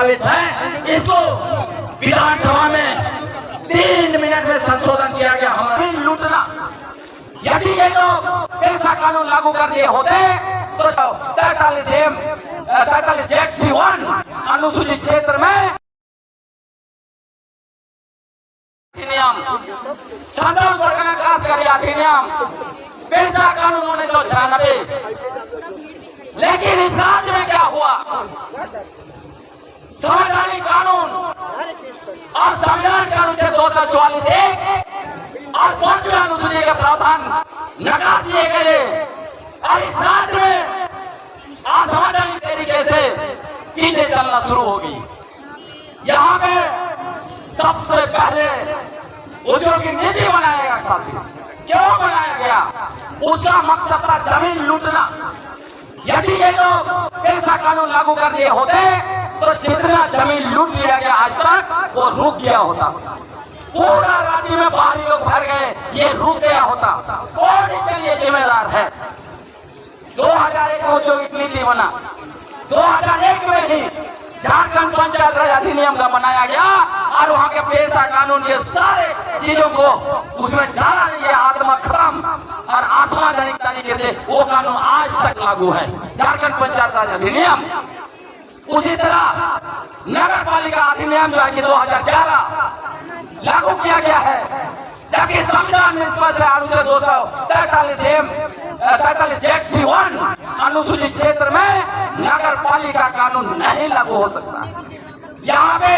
दस्तावेज है, इसको विधानसभा में 3 मिनट में संशोधन किया गया। हमारा लूटना, यदि ये लोग पेशा कानून लागू कर दिए होते तो 43(1) अनुसूचित क्षेत्र में संदर्भ परगना खासकर अधिनियम पेशा कानून 1996, लेकिन इस राज्य में क्या हुआ? संवैधानिक कानून और संविधान के अनुच्छेद 244(1) और 5वें अनुसूची के प्रावधान नकार दिए गए और इस राज्य में असंवैधानिक तरीके से चीजें चलना शुरू होगी। यहाँ पे सबसे पहले औद्योगिक नीति बनाया गया। साथियों, क्यों बनाया गया? उसका मकसद था जमीन लूटना। यदि ये लोग पेशा कानून लागू कर दिए होते तो जितना जमीन लूट लिया गया आज तक वो रुक गया होता। पूरा राज्य में बाहरी लोग भर गए, ये रुक गया होता। कौन इसके लिए जिम्मेदार है? 2001 में औद्योगिक नीति बना, 2001 में ही झारखंड पंचायत राज अधिनियम का बनाया गया और वहाँ के पेशा कानून ये सारे चीजों को उसमें डाला गया, आत्मा खत्म और असंवैधानिक तरीके से वो कानून आज तक लागू है, झारखंड पंचायत राज अधिनियम। उसी तरह नगर पालिका अधिनियम जो है कि 2011 लागू किया गया है, जबकि संविधान में स्पष्ट है अनुच्छेद 243(1) अनुसूचित क्षेत्र में नगर पालिका कानून नहीं लागू हो सकता। यहाँ पे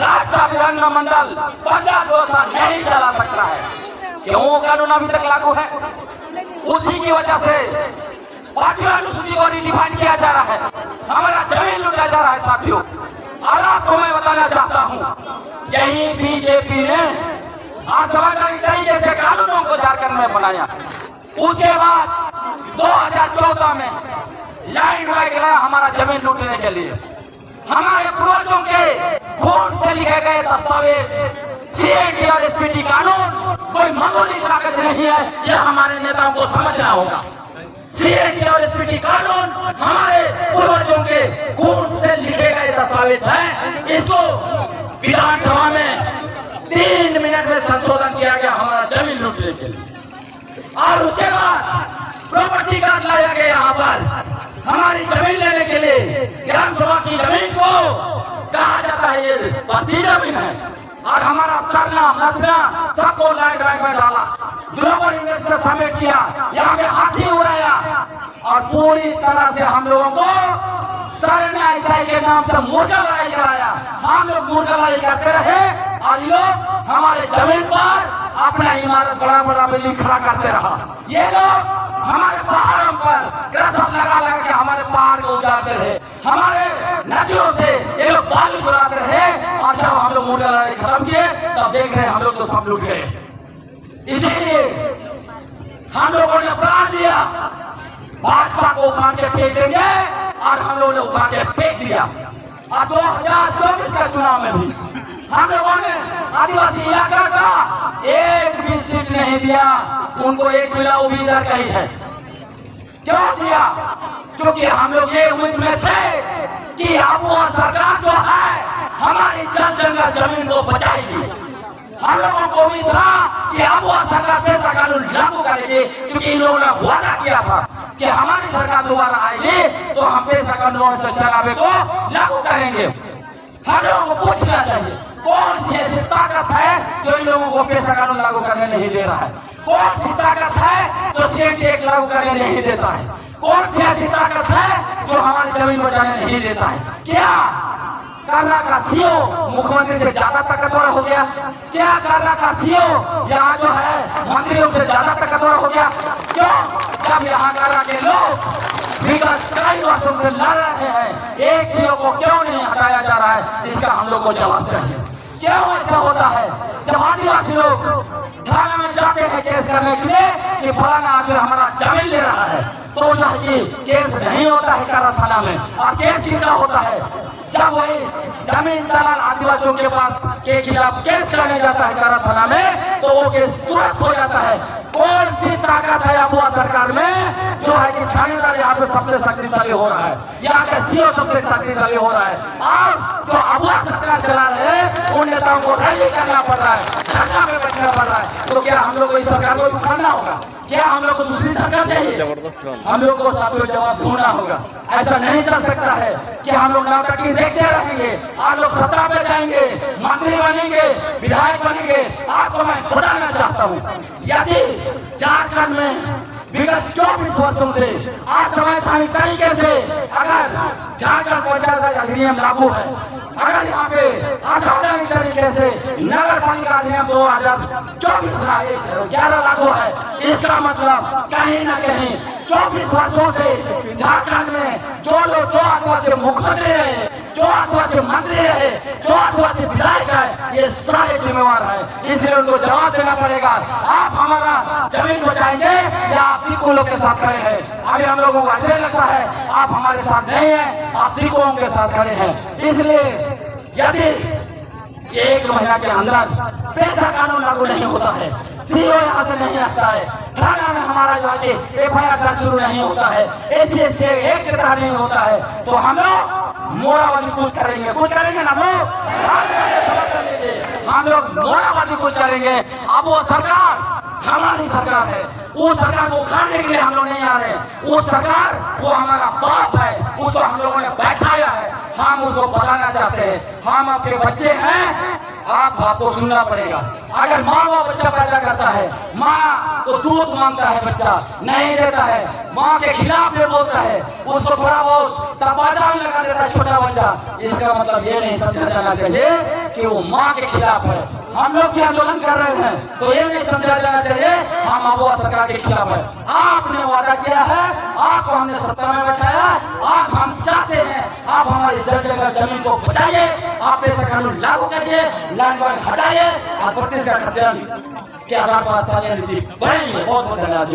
राष्ट्रीय विधानमंडल पंचायत व्यवस्था नहीं चला सकता है। क्यों वो कानून अभी तक लागू है? उसी की वजह से 5वीं अनुसूची को रिडिफाइन किया जा रहा है, हमारा जमीन लूटा जा रहा है। साथियों, और आपको मैं बताना चाहता हूँ, यही बीजेपी ने असंवैधानिक तरीके से कानूनों को झारखंड में बनाया। उसके बाद 2014 में लाइन में गया हमारा जमीन लूटने के लिए। हमारे पूर्वजों के खून से लिखे गए दस्तावेज सीएटी और एसपीटी कानून कोई मामूली कागज नहीं है, यह हमारे नेताओं को समझना होगा। सीएटी और एसपीटी कानून हमारे पूर्वजों के खून से लिखे गए दस्तावेज है, इसको विधानसभा में 3 मिनट में संशोधन किया गया हमारा जमीन लूटने के लिए। और उसके बाद प्रॉपर्टी कार्ड लाया गया यहाँ पर हमारी जमीन लेने के लिए। ग्राम सभा की जमीन को कहा जाता है ये पट्टी जमीन है, और हमारा सरना मसना सबको लैंड बैंक में डाला, ग्लोबल इन्वेस्टर समिट किया, यहाँ पे हाथी उड़ाया और पूरी तरह से हम लोगों को सरना ईसाई के नाम से मुर्गा लड़ाई कराया। हम लोग मुर्गा लड़ाई करते रहे और ये लोग हमारे जमीन पर अपना इमारत बड़ा बड़ा बिल्डिंग खड़ा करते रहा। ये लोग हमारे पहाड़ों पर क्रशर लगा लगा के हमारे पहाड़ को उजाड़ते रहे, हमारे नदियों से ये लोग बालू चुराते रहे, और जब हम लोग मुर्गा लड़ाई खत्म किए तब देख रहे हैं हम लोग तो सब लूट गए। इसीलिए हम लोगों ने प्रण दिया भाजपा को उखाड़ के फेंक देंगे, और हम लोगों ने उखाड़ के फेंक दिया। और 2024 का चुनाव में भी हम लोगों ने आदिवासी इलाका का एक भी सीट नहीं दिया, उनको एक मिला वो भी इधर का ही है। क्यों दिया? क्योंकि हम लोग ये उम्मीद में थे कि अब वो सरकार जो है हमारी जल जंगल जमीन को बचाएगी। हम लोगों को उम्मीद था कि अब वो सरकार पेशा कानून लागू करेगी, क्योंकि इन लोगों ने वादा किया था कि हमारी सरकार दोबारा आएगी तो हम पेशा कानून से शराबे को लागू करेंगे। हम लोगों को पूछना चाहिए कौन सी ऐसी ताकत है जो इन लोगों को पेशा कानून लागू करने नहीं दे रहा है? कौन सी ताकत है जो सीएटी एक्ट लागू करने नहीं देता है? कौन सी ऐसी ताकत है जो हमारी जमीन बचाने नहीं देता है? क्या कर्रा का सीओ मुख्यमंत्री से ज्यादा ताकतवर हो गया? क्या कर्रा का सीओ यहाँ जो है मंत्रियों से ज्यादा ताकतवर हो गया? क्यों? जब यहाँ कर्रा के लोग विगत कई वर्षों से लड़ रहे हैं, एक सीओ को क्यों नहीं हटाया जा रहा है? इसका हम लोग को जवाब चाहिए। क्यों ऐसा होता है? जब आदिवासी लोग थाना में जाते हैं केस करने के लिए कि फलाना आदमी हमारा जमीन ले रहा है, तो जो है कि केस नहीं होता है कर्रा थाना में, और केस कितना होता है? जब वही जमीन दलाल आदिवासियों के पास के खिलाफ केस करने जाता है कारा थाना में, तो वो केस तुरंत हो जाता है। कौन सी ताकत है अबुआ सरकार में जो है कि थानेदार यहाँ पे सबसे शक्तिशाली हो रहा है, यहाँ का सीओ सबसे शक्तिशाली हो रहा है, और जो अबुआ सरकार चला रहे हैं उन नेताओं को रैली करना पड़ रहा है, धरना में बैठना पड़ रहा है। तो क्या हम लोग को इस सरकार को उखाड़ना होगा? क्या हम लोग को दूसरी सरकार चाहिए? हम लोग को साथियों जवाब ढूंढना होगा। ऐसा नहीं चल सकता है कि हम लोग नाटकी देखते रहेंगे। आप लोग सत्ता पे जाएंगे, मंत्री बनेंगे, विधायक बनेंगे। आपको मैं बताना चाहता हूँ, यदि झारखंड में विगत 24 वर्षों से असंवैधानिक तरीके से अगर झारखंड पंचायत राज अधिनियम लागू है, अगर यहाँ पे असंवैधानिक तरीके से नगर पालिका अधिनियम 2024-11 लागू है, इसका मतलब कहीं ना कहीं 24 वर्षों से झारखंड में जो आदिवासी मुख्यमंत्री रहे, जो आदिवासी मंत्री रहे, जो आदिवासी विधायक है, ये सारे जिम्मेवार है। इसलिए उनको जवाब देना पड़ेगा। आप हमारा जमीन बचाएंगे या आप दीकों लोग के साथ खड़े हैं? अभी हम लोगों को अच्छे लगता है आप हमारे साथ नहीं है, आप दीकों के साथ खड़े हैं। इसलिए यदि 1 महीना के अंदर पेशा कानून लागू नहीं होता है, सीओ यहाँ से नहीं आता है, थाना में हमारा जो है कि FIR दर्ज शुरू नहीं होता है, SC/ST एक तहत नहीं होता है, तो हम लोग मोराबादी कुछ करेंगे ना हम लोग मोराबादी कुछ करेंगे। अब वो सरकार हमारी सरकार है, वो सरकार को उखाड़ने के लिए हम लोग नहीं आ रहे। वो सरकार वो हमारा बाप है, उसको हम लोगों ने बैठाया है, हम उसको बताना चाहते हैं। हम आपके बच्चे हैं, आपको सुनना पड़ेगा। अगर माँ बाप बच्चा पैदा करता है, माँ को दूध मांगता है, बच्चा नहीं देता है, माँ के खिलाफ में बोलता है, उसको थोड़ा बहुत तबादला में लगा देता है छोटा बच्चा, इसका मतलब ये नहीं समझा जाना चाहिए कि वो माँ के खिलाफ है। हम लोग भी आंदोलन कर रहे हैं, तो ये नहीं समझा जाना चाहिए हम अबुआ सरकार के खिलाफ है। आपने वादा किया है, आपको हमने सत्ता में बैठाया, आप हम चाहते हैं आप हमारी जगह जमीन को बचाइए, आप ऐसा कानून लागू करिए, लैंड मार्क हटाइए और 32 का खतरा के आधार पर नीति बढ़ाइए। बहुत बहुत धन्यवाद।